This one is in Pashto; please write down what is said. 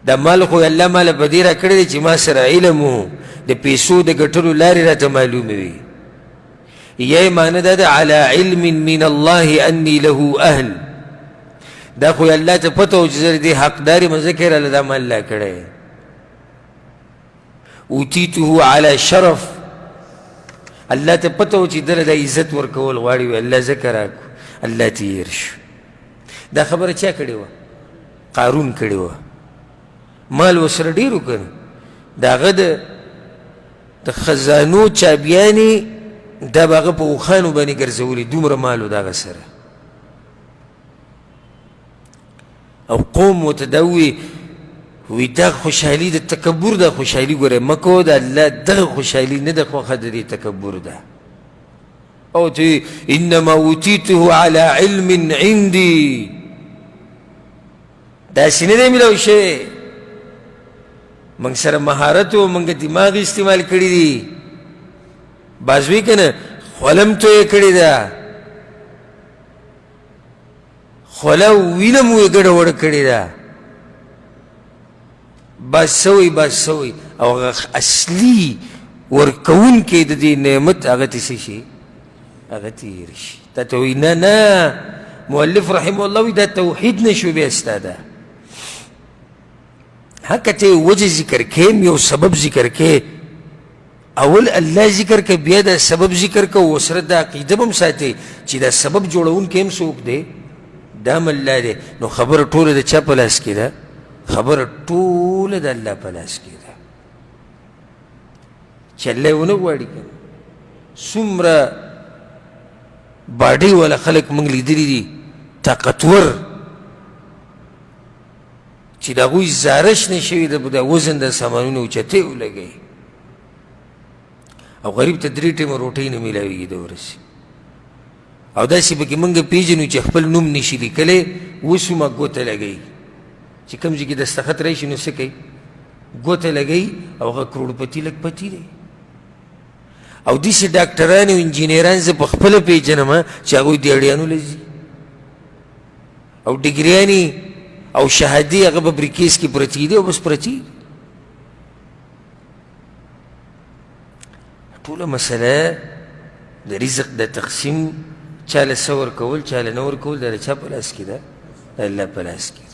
دا مال خو الله ماله په دې راکړی دی چې ما سره علم و د پیسو د ګټلو لارې راته معلومې وي. یا یې معنی دا ده علی علم من الله انی له اهل، دا خو الله ته پته و چې زه د دې حقدار یم، ځکه یې راله دا مال لا کړی. اوتیته علی شرف، الله ته پته و چې دله دا عزت ورکول غواړي وي، الله ځکه راکړو، الله تېر شو. دا خبره چا کړې وه؟ قارون کړې وه. مال ورسره ډېر و که نه، د هغه د خزانو چابیانې دا به هغه په اوښانو باندې ګرځولې، دومره مال و د هغه سره. او قوم ورته دا ووایي وی دا خوشحالي د تکبر دا خوشحالي ګوره مه کوه، د الله دغه خوشحالي نه ده خوښه د دې تکبر ده. او ته انما اوتیته علی علم عندي، داسې نه دی میلاو شوی، موږ سره مهارت و، موږ دماغ استعمال کړي دي. بعض وی که نه خولم تو یې کړې ده، خوله وینه مو یې ګډه وړه کړې ده، بس سوی او هغه اصلي ورکوونکی د دې نعمت هغه ته څه شي؟ هغه تېر شي. تا ته وایي نه مؤلف رحمه الله وایي دا توحید نه شو بیا ستا ده. ها که ته وجه ذکر کړې، یو سبب ذکر کړې، اول الله ذکر کړه بیا دا سبب ذکر کړه، ورسره دا عقیده به هم ساتې چې دا سبب جوړونکی هم څوک دی؟ دا هم الله دی. نو خبره ټوله د چا په لاس کې ده؟ خبره ټوله د الله په لاس کې ده. چې الله یې ونه غواړي که څومره باډۍ والا خلک موږ لیدلي دي طاقتور، چې د هغوی زارش نه شوي د وزن د سامانونو اوچتې ولګوي، او غریب ته 3 ټیمه روټۍ نه میلاویږي د ورځې. او داسې پکې موږ پېژنو چې خپل نوم نشي لیکلی، اوس هم ګوته لګوي، چې کوم ځای کې دستخط راشي نو څه کوي؟ ګوته لګوي، او هغه کروڑپتی لکپتی دی. او داسې ډاکټران او انجینران زه په خپله پېژنم چې هغوی دیاړیانو له ځي، او ډګریانې او شهادې هغه په بریکیز کې پرتې دي او بس پرتې. ټوله مسله د رزق د تقسیم، چاله څه ورکول چاله نه ورکول، دا د چا په لاس کې ده؟ د الله په لاس کې.